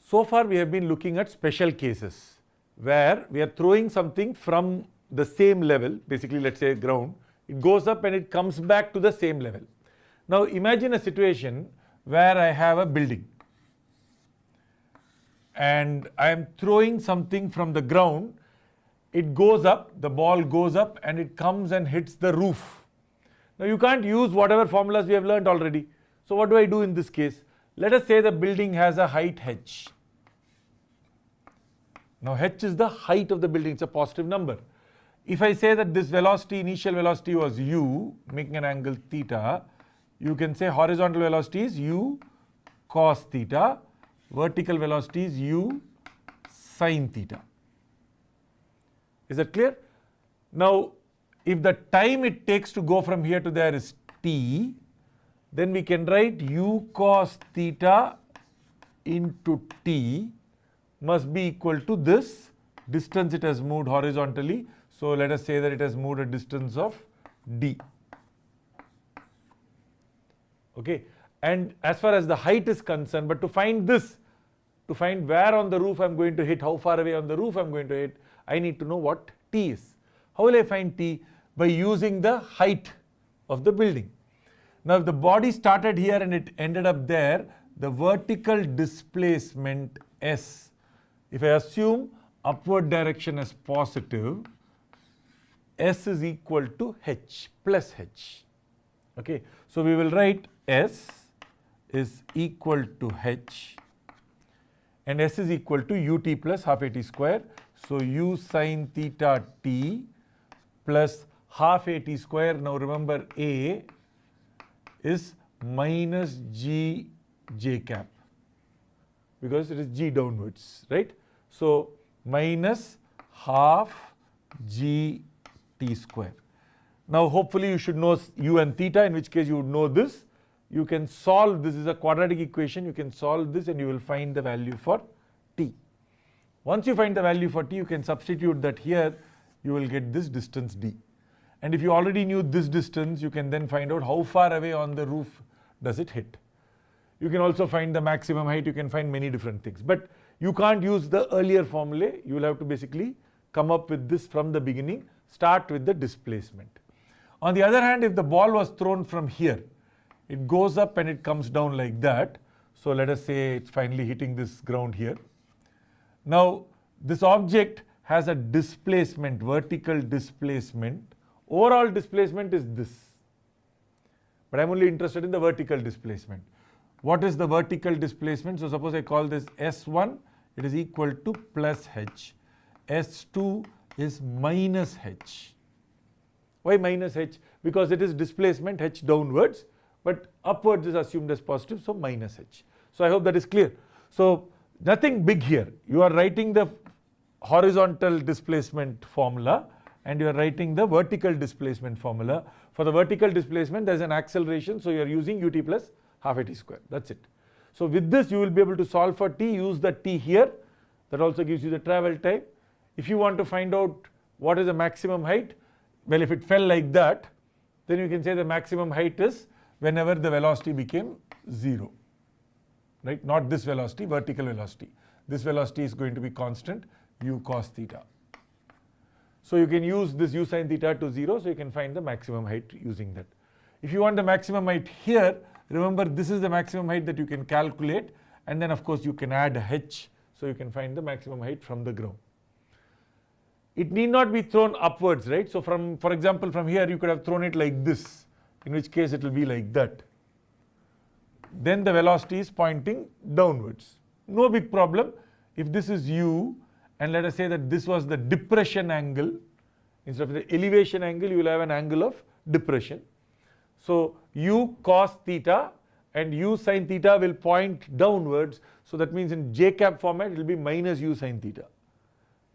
So far we have been looking at special cases where we are throwing something from the same level, basically let's say ground, it goes up and it comes back to the same level. Now imagine a situation where I have a building and I am throwing something from the ground, it goes up, the ball goes up and it comes and hits the roof. Now you can't use whatever formulas we have learned already. So what do I do in this case? Let us say the building has a height h. Now h is the height of the building, it's a positive number. If I say that this velocity, initial velocity was u, making an angle theta, you can say horizontal velocity is u cos theta, vertical velocity is u sin theta. Is that clear? Now, if the time it takes to go from here to there is t, then we can write u cos theta into t must be equal to this distance it has moved horizontally. So let us say that it has moved a distance of d. Okay, and as far as the height is concerned, but to find this, to find where on the roof I am going to hit, how far away on the roof I am going to hit, I need to know what t is. How will I find t? By using the height of the building. Now if the body started here and it ended up there, the vertical displacement s, if I assume upward direction as positive, s is equal to h plus h. Okay, so we will write s is equal to h and s is equal to ut plus half a t square. So u sin theta t plus half a t square. Now remember a is minus g j cap because it is g downwards, right? So minus half g t square. Now hopefully you should know u and theta, in which case you would know this. You can solve, this is a quadratic equation, you can solve this and you will find the value for t. Once you find the value for t, you can substitute that here, you will get this distance d. And if you already knew this distance, you can then find out how far away on the roof does it hit. You can also find the maximum height, you can find many different things. But you can't use the earlier formulae, you will have to basically come up with this from the beginning, start with the displacement. On the other hand, if the ball was thrown from here, it goes up and it comes down like that. So let us say it's finally hitting this ground here. Now this object has a displacement, vertical displacement. Overall displacement is this. But I'm only interested in the vertical displacement. What is the vertical displacement? So suppose I call this S1, it is equal to plus h. S2 is minus h. Why minus h? Because it is displacement h downwards, but upwards is assumed as positive, so minus h. So I hope that is clear. So nothing big here. You are writing the horizontal displacement formula and you are writing the vertical displacement formula. For the vertical displacement, there is an acceleration, so you are using ut plus half a t square. That's it. So with this, you will be able to solve for t, use the t here. That also gives you the travel time. If you want to find out what is the maximum height, well, if it fell like that, then you can say the maximum height is whenever the velocity became 0. Right? Not this velocity, vertical velocity. This velocity is going to be constant, u cos theta. So you can use this u sin theta to 0, so you can find the maximum height using that. If you want the maximum height here, remember this is the maximum height that you can calculate, and then of course you can add a h, so you can find the maximum height from the ground. It need not be thrown upwards, right? So for example, from here you could have thrown it like this, in which case it will be like that. Then the velocity is pointing downwards. No big problem. If this is u, and let us say that this was the depression angle, instead of the elevation angle, you will have an angle of depression. So u cos theta and u sin theta will point downwards. So that means in j cap format, it will be minus u sin theta.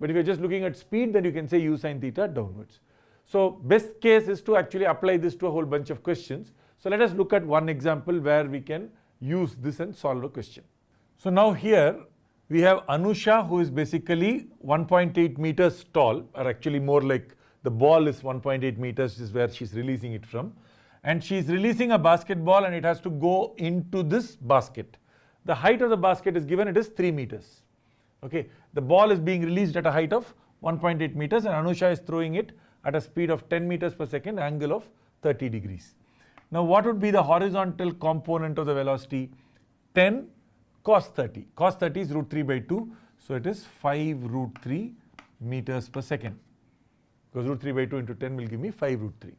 But if you're just looking at speed, then you can say u sin theta downwards. So best case is to actually apply this to a whole bunch of questions. So let us look at one example where we can use this and solve a question. So now here we have Anusha, who is basically 1.8 meters tall, or actually more like the ball is 1.8 meters is where she's releasing it from. And she's releasing a basketball and it has to go into this basket. The height of the basket is given, it is 3 meters. Okay, the ball is being released at a height of 1.8 meters and Anusha is throwing it at a speed of 10 meters per second, angle of 30 degrees. Now what would be the horizontal component of the velocity? 10 cos 30. Cos 30 is root 3 by 2. So it is 5 root 3 meters per second. Because root 3 by 2 into 10 will give me 5 root 3.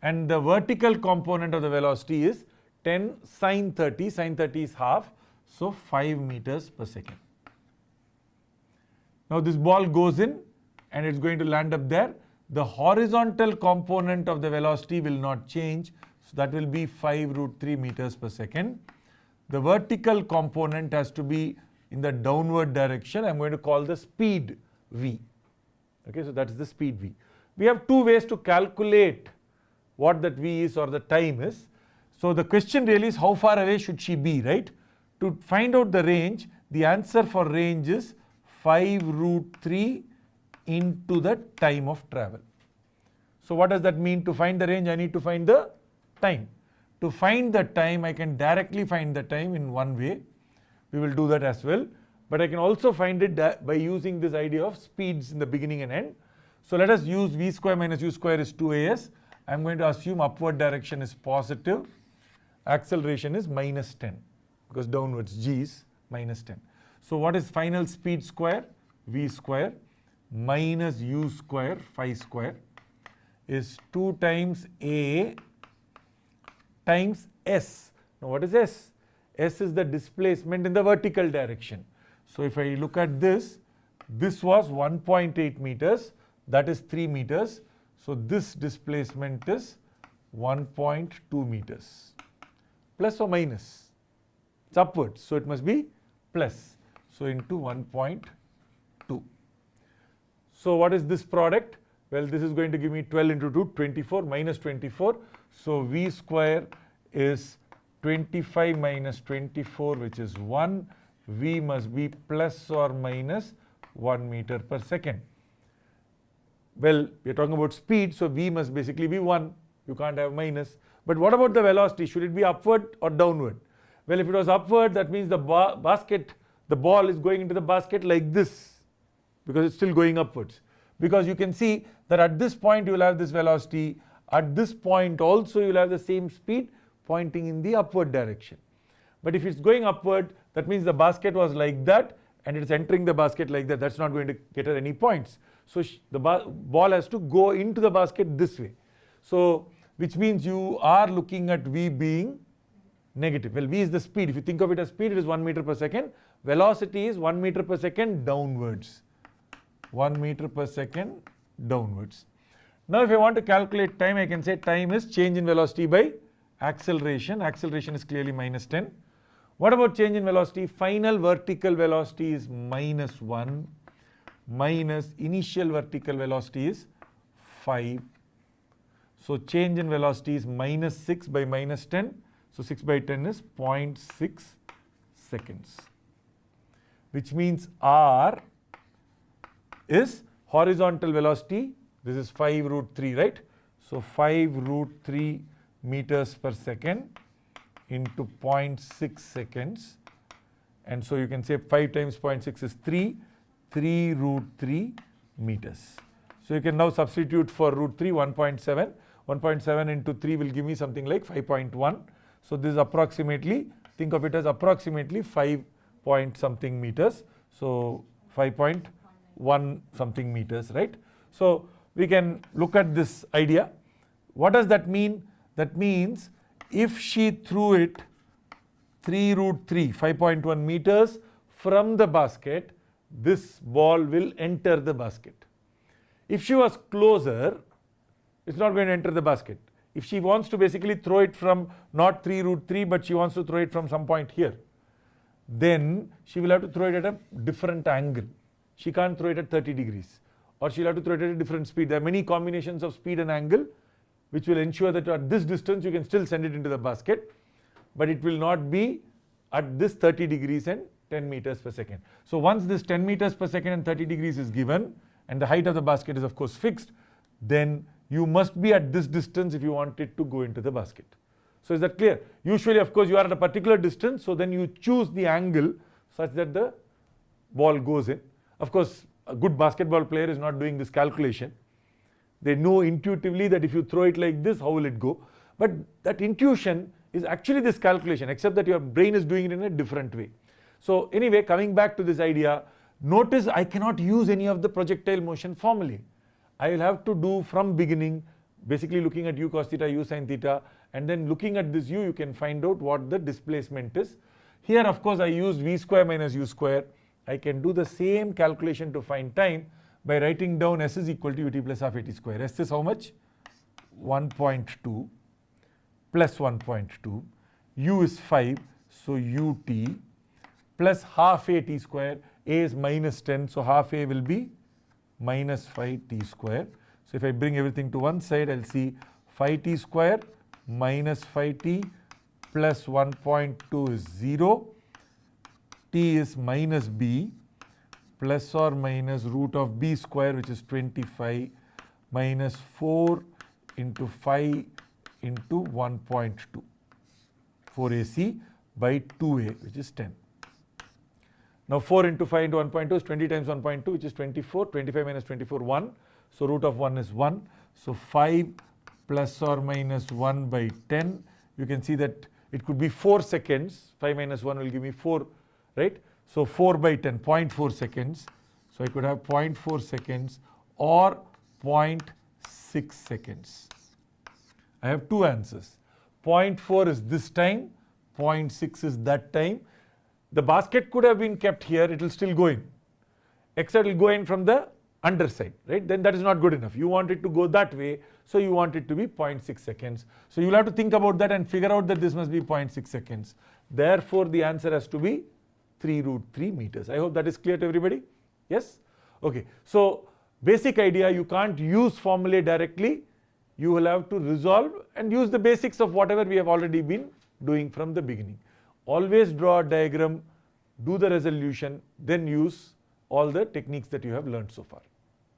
And the vertical component of the velocity is 10 sine 30. Sine 30 is half. So 5 meters per second. Now this ball goes in and it's going to land up there. The horizontal component of the velocity will not change. So that will be 5 root 3 meters per second. The vertical component has to be in the downward direction. I'm going to call the speed v. Okay, so that is the speed v. We have two ways to calculate what that v is or the time is. So the question really is how far away should she be, right? To find out the range, the answer for range is 5 root 3 into the time of travel. So what does that mean? To find the range, I need to find the time. To find the time, I can directly find the time in one way. We will do that as well. But I can also find it by using this idea of speeds in the beginning and end. So let us use v square minus u square is 2as. I'm going to assume upward direction is positive. Acceleration is minus 10 because downwards g is minus 10. So what is final speed square? V square minus u square phi square is 2 times a times s. Now what is s? S is the displacement in the vertical direction. So if I look at this, this was 1.8 meters, that is 3 meters. So this displacement is 1.2 meters. Plus or minus? It's upwards, so it must be plus. So into 1.2. So what is this product? Well, this is going to give me 12 into 2, 24 minus 24. So v square is 25 minus 24, which is 1. V must be plus or minus 1 meter per second. Well, we are talking about speed, so v must basically be 1. You can't have minus. But what about the velocity? Should it be upward or downward? Well, if it was upward, that means the ball is going into the basket like this, because it's still going upwards. Because you can see that at this point you will have this velocity, at this point also you will have the same speed pointing in the upward direction. But if it's going upward, that means the basket was like that and it's entering the basket like that. That's not going to get her any points. So the ball has to go into the basket this way. So which means you are looking at v being negative. Well, v is the speed. If you think of it as speed, it is 1 meter per second. Velocity is 1 meter per second downwards. 1 meter per second downwards. Now if I want to calculate time, I can say time is change in velocity by acceleration. Acceleration is clearly minus 10. What about change in velocity? Final vertical velocity is minus 1 minus initial vertical velocity is 5. So change in velocity is minus 6 by minus 10. So 6 by 10 is 0.6 seconds. Which means r is horizontal velocity. This is 5 root 3, right? So 5 root 3 meters per second into 0.6 seconds. And so you can say 5 times 0.6 is 3 root 3 meters. So you can now substitute for root 3, 1.7. 1.7 into 3 will give me something like 5.1. So this is approximately, think of it as approximately 5 point something meters. So 5.1 something meters, right? So we can look at this idea. What does that mean? That means if she threw it 3 root 3, 5.1 meters from the basket, this ball will enter the basket. If she was closer, it's not going to enter the basket. If she wants to basically throw it from not 3 root 3, but she wants to throw it from some point here, then she will have to throw it at a different angle. She can't throw it at 30 degrees. Or she'll have to throw it at a different speed. There are many combinations of speed and angle which will ensure that at this distance you can still send it into the basket, but it will not be at this 30 degrees and 10 meters per second. So once this 10 meters per second and 30 degrees is given, and the height of the basket is of course fixed, then you must be at this distance if you want it to go into the basket. So is that clear? Usually, of course, you are at a particular distance, so then you choose the angle such that the ball goes in. Of course, a good basketball player is not doing this calculation. They know intuitively that if you throw it like this, how will it go? But that intuition is actually this calculation, except that your brain is doing it in a different way. So anyway, coming back to this idea, notice I cannot use any of the projectile motion formulae. I will have to do from beginning, basically looking at u cos theta, u sin theta, and then looking at this u, you can find out what the displacement is. Here, of course, I use v square minus u square. I can do the same calculation to find time by writing down s is equal to ut plus half at square. S is how much? 1.2 plus 1.2. U is 5, so ut plus half a t square. A is minus 10, so half a will be minus 5t square. So if I bring everything to one side, I'll see 5t square minus 5t plus 1.2 is 0. T is minus b plus or minus root of b square, which is 25, minus 4 into 5 into 1.2. 4ac by 2a, which is 10. Now 4 into 5 into 1.2 is 20 times 1.2, which is 24. 25 minus 24, 1. So root of 1 is 1. So 5 plus or minus 1 by 10. You can see that it could be 4 seconds. 5 minus 1 will give me 4, right? So 4 by 10, 0.4 seconds. So I could have 0.4 seconds or 0.6 seconds. I have two answers. 0.4 is this time, 0.6 is that time. The basket could have been kept here, it will still go in. Except it will go in from the underside, right? Then that is not good enough. You want it to go that way, so you want it to be 0.6 seconds. So you will have to think about that and figure out that this must be 0.6 seconds. Therefore, the answer has to be 3 root 3 meters. I hope that is clear to everybody. Yes? Okay. So basic idea, you can't use formulae directly. You will have to resolve and use the basics of whatever we have already been doing from the beginning. Always draw a diagram, do the resolution, then use all the techniques that you have learned so far.